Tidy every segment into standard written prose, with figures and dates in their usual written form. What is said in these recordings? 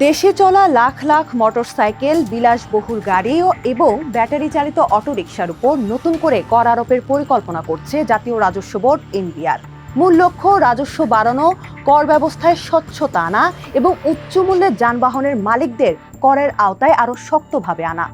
দেশে চলা লাখ লাখ মোটরসাইকেল, বিলাসবহুল গাড়ি এবং ব্যাটারি চালিত অটোরিকশার উপর নতুন করে কর আরোপের পরিকল্পনা করছে জাতীয় রাজস্ব বোর্ড এনবিআর। মূল লক্ষ্য রাজস্ব বাড়ানো, কর ব্যবস্থায় স্বচ্ছতা আনা এবং উচ্চ মূল্যের যানবাহনের মালিকদের করের আওতায় আরও শক্তভাবে আনা।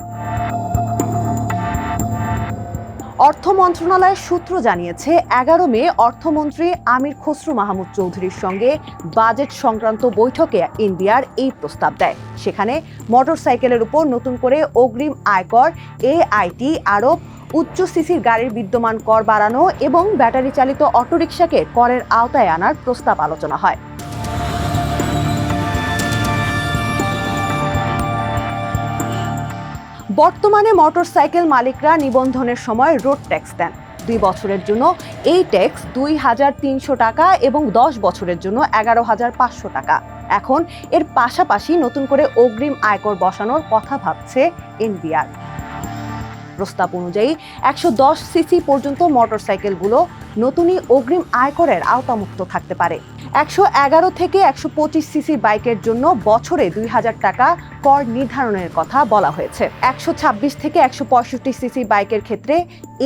অর্থ মন্ত্রণালয়ের সূত্র জানিয়েছে, 11 মে অর্থমন্ত্রী আমির খসরু মাহমুদ চৌধুরীর সঙ্গে বাজেট সংক্রান্ত বৈঠকে এনবিআর এই প্রস্তাব দেয়। সেখানে মোটরসাইকেলের উপর নতুন করে অগ্রিম আয়কর, এআইটি আরোপ, উচ্চ সিসির গাড়ির বিদ্যমান কর বাড়ানো এবং ব্যাটারি চালিত অটোরিকশাকে করের আওতায় আনার প্রস্তাব আলোচনা হয়। বর্তমানে মোটরসাইকেল মালিকরা নিবন্ধনের সময় রোড ট্যাক্স দেন। 2 বছরের জন্য এই ট্যাক্স 2,300 টাকা এবং 10 বছরের জন্য 11,500 টাকা। এখন এর পাশাপাশি নতুন করে অগ্রিম আয়কর বসানোর কথা ভাবছে এনবিআর। প্রস্তাব অনুযায়ী 110 সিসি পর্যন্ত মোটরসাইকেলগুলো নতুনই অগ্রিম আয়করের আওতামুক্ত থাকতে পারে। 111 থেকে 125 সিসি বাইকের জন্য বছরে 2,000 টাকা কর নির্ধারণের কথা বলা হয়েছে। 126 থেকে 165 সিসি বাইকের ক্ষেত্রে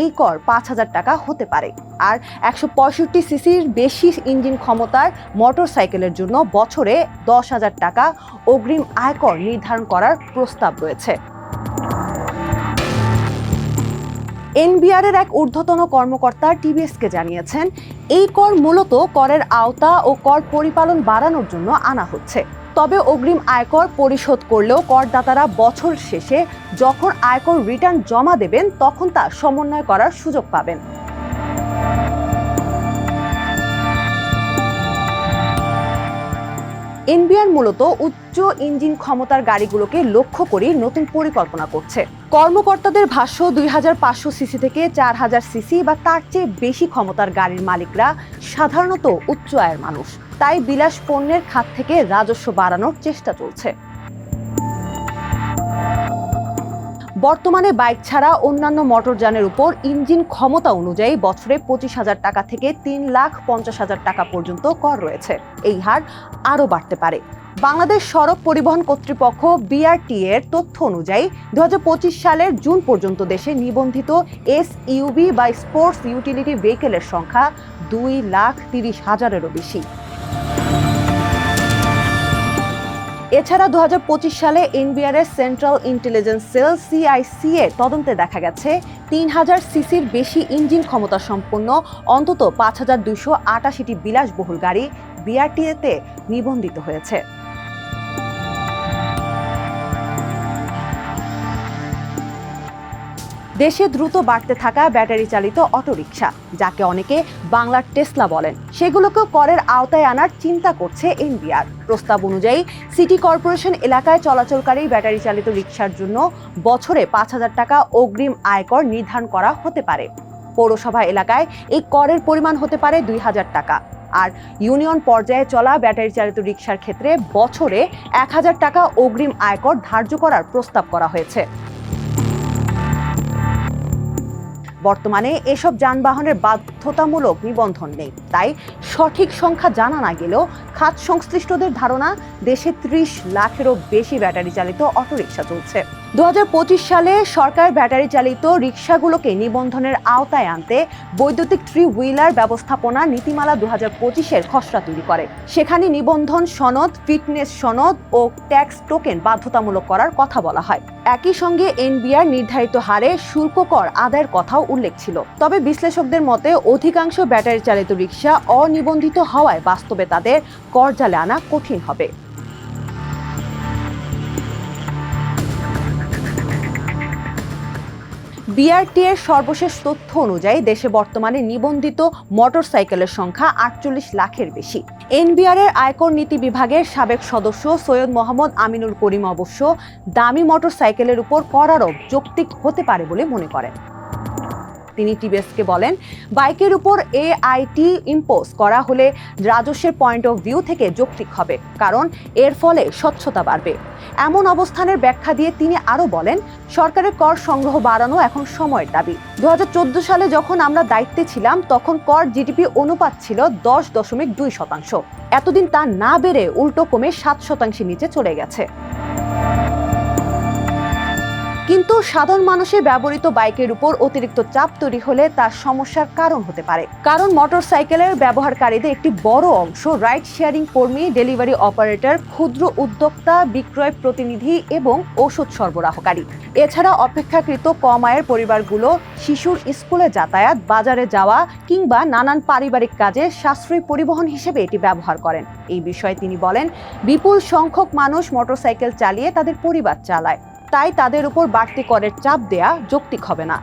এই কর 5,000 টাকা হতে পারে। আর 165 সিসির বেশি ইঞ্জিন ক্ষমতার মোটরসাইকেলের জন্য বছরে 10,000 টাকা অগ্রিম আয়কর নির্ধারণ করার প্রস্তাব রয়েছে। এনবিআর-এর এক ঊর্ধ্বতন কর্মকর্তা টিভিএসকে জানিয়েছেন, এই কর মূলত করের আওতা ও কর পরিপালন বাড়ানোর জন্য আনা হচ্ছে। তবে অগ্রিম আয়কর পরিশোধ করলেও করদাতারা বছর শেষে যখন আয়কর রিটার্ন জমা দেবেন তখন তা সমন্বয় করার সুযোগ পাবেন। এনবিআর মূলত উচ্চ ইঞ্জিন ক্ষমতার গাড়িগুলোকে লক্ষ্য করে নতুন পরিকল্পনা করছে। কর্মকর্তাদের ভাষ্য, 2,500 সিসি থেকে 4,000 সিসি বা তার চেয়ে বেশি ক্ষমতার গাড়ির মালিকরা সাধারণত উচ্চ আয়ের মানুষ। তাই বিলাস পণ্যের খাত থেকে রাজস্ব বাড়ানোর চেষ্টা চলছে। বর্তমানে বাইক ছাড়া অন্যান্য মোটরযানের উপর ইঞ্জিন ক্ষমতা অনুযায়ী বছরে 25,000 টাকা থেকে 3,50,000 টাকা পর্যন্ত কর রয়েছে। এই হার আরও বাড়তে পারে। বাংলাদেশ সড়ক পরিবহন কর্তৃপক্ষ বিআরটি-এর তথ্য অনুযায়ী 2025 সালের জুন পর্যন্ত দেশে নিবন্ধিত এসইউভি বা স্পোর্টস ইউটিলিটি ভেহিকেলের সংখ্যা 2,30,000-এরও বেশি। এছাড়া 2025 সালে এনবিআর-এর সেন্ট্রাল ইন্টেলিজেন্স সেল সিআইসি এর তদন্তে দেখা গেছে 3,000 সিসির বেশি ইঞ্জিন ক্ষমতা সম্পন্ন অন্তত 5,288টি বিলাসবহুল গাড়ি বিআরটি-তে নিবন্ধিত হয়েছে। দেশে দ্রুত বাড়তে থাকা ব্যাটারি চালিত অটোরিকশা, যাকে অনেকে বাংলার টেসলা বলেন, সেগুলোকেও করের আওতায় আনার চিন্তা করছে এনবিআর। প্রস্তাব অনুযায়ী সিটি কর্পোরেশন এলাকায় চলাচলকারী ব্যাটারি চালিত রিকশার জন্য বছরে 5,000 টাকা অগ্রিম আয়কর নির্ধারণ করা হতে পারে। পৌরসভা এলাকায় এই করের পরিমাণ হতে পারে 2,000 টাকা। আর ইউনিয়ন পর্যায়ে চলা ব্যাটারি চালিত রিকশার ক্ষেত্রে বছরে 1,000 টাকা অগ্রিম আয়কর ধার্য করার প্রস্তাব করা হয়েছে। বর্তমানে এসব যানবাহনের বাধ্যতামূলক নিবন্ধন নেই, তাই সঠিক সংখ্যা জানা না গেলেও খাত সংশ্লিষ্টদের ধারণা দেশে 30 লাখেরও বেশি ব্যাটারি চালিত অটোরিকশা চলছে। 2025 সালে সরকার ব্যাটারি চালিত রিকশাগুলোকে নিবন্ধনের আওতায় আনতে বৈদ্যুতিক থ্রি হুইলার ব্যবস্থাপনা নীতিমালা 2025-এর খসড়া তৈরি করে। সেখানে নিবন্ধন সনদ, ফিটনেস সনদ ও ট্যাক্স টোকেন বাধ্যতামূলক করার কথা বলা হয়। একই সঙ্গে এনবিআর নির্ধারিত হারে শুল্ক কর আদায়ের কথাও উল্লেখ ছিল। তবে বিশ্লেষকদের মতে অধিকাংশ ব্যাটারি চালিত রিকশা অনিবন্ধিত হওয়ায় বাস্তবে তাদের কর জালে আনা কঠিন হবে। বিআরটি-এর সর্বশেষ তথ্য অনুযায়ী দেশে বর্তমানে নিবন্ধিত মোটরসাইকেলের সংখ্যা 48 লাখের বেশি। এনবিআর-এর আয়কর নীতি বিভাগের সাবেক সদস্য সৈয়দ মোহাম্মদ আমিনুল করিম অবশ্য দামি মোটরসাইকেলের উপর কর আরোপ যৌক্তিক হতে পারে বলে মনে করেন। তিনি টিভিএসকে বলেন, বাইকের উপর AIT ইম্পোজ করা হলে রাজস্বের পয়েন্ট অফ ভিউ থেকে যৌক্তিক হবে, কারণ এর ফলে স্বচ্ছতা বাড়বে। এমন অবস্থানের ব্যাখ্যা দিয়ে তিনি আরও বলেন, সরকারের কর সংগ্রহ বাড়ানো এখন সময়ের দাবি। 2014 সালে যখন আমরা দায়িত্বে ছিলাম তখন কর জিডিপি অনুপাত ছিল 10.2%। এতদিন তা না বেড়ে উল্টো কমে 7% নিচে চলে গেছে। কিন্তু সাধারণ মানুষের ব্যবহৃত বাইকের উপর অতিরিক্ত চাপ তৈরি হলে তার সমস্যার কারণ হতে পারে, কারণ মোটরসাইকেলের ব্যবহারকারীদের একটি বড় অংশ রাইড শেয়ারিং কর্মী, ডেলিভারি অপারেটর, ক্ষুদ্র উদ্যোক্তা, বিক্রয় প্রতিনিধি এবং ওষুধ সরবরাহকারী। এছাড়া অপেক্ষাকৃত কম আয়ের পরিবারগুলো শিশুর স্কুলে যাতায়াত, বাজারে যাওয়া কিংবা নানান পারিবারিক কাজে সাশ্রয়ী পরিবহন হিসেবে এটি ব্যবহার করেন। এই বিষয়ে তিনি বলেন, বিপুল সংখ্যক মানুষ মোটরসাইকেল চালিয়ে তাদের পরিবার চালায়, তাই তাদের উপর বাড়তি করের চাপ দেয়া যৌক্তিক হবে না।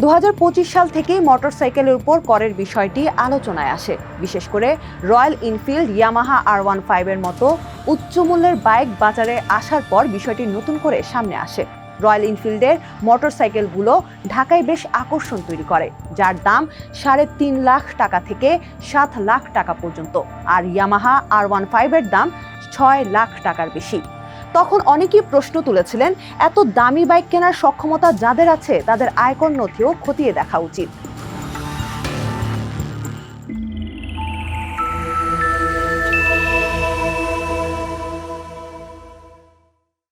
দু 2025 সাল থেকেই মোটরসাইকেলের উপর করের বিষয়টি আলোচনায় আসে। বিশেষ করে রয়্যাল এনফিল্ড, ইয়ামাহা R15 এর মতো উচ্চমূল্যের বাইক বাজারে আসার পর বিষয়টি নতুন করে সামনে আসে। রয়্যাল এনফিল্ডের মোটরসাইকেলগুলো ঢাকায় বেশ আকর্ষণ তৈরি করে, যার দাম 3.5 লাখ টাকা থেকে 7 লাখ টাকা পর্যন্ত, আর ইয়ামাহা R15 এর দাম 6 লাখ টাকার বেশি। তখন অনেকেই প্রশ্ন তুলেছিলেন, এত দামি বাইক কেনার সক্ষমতা যাদের আছে তাদের আয়কর নথিও খতিয়ে দেখা উচিত।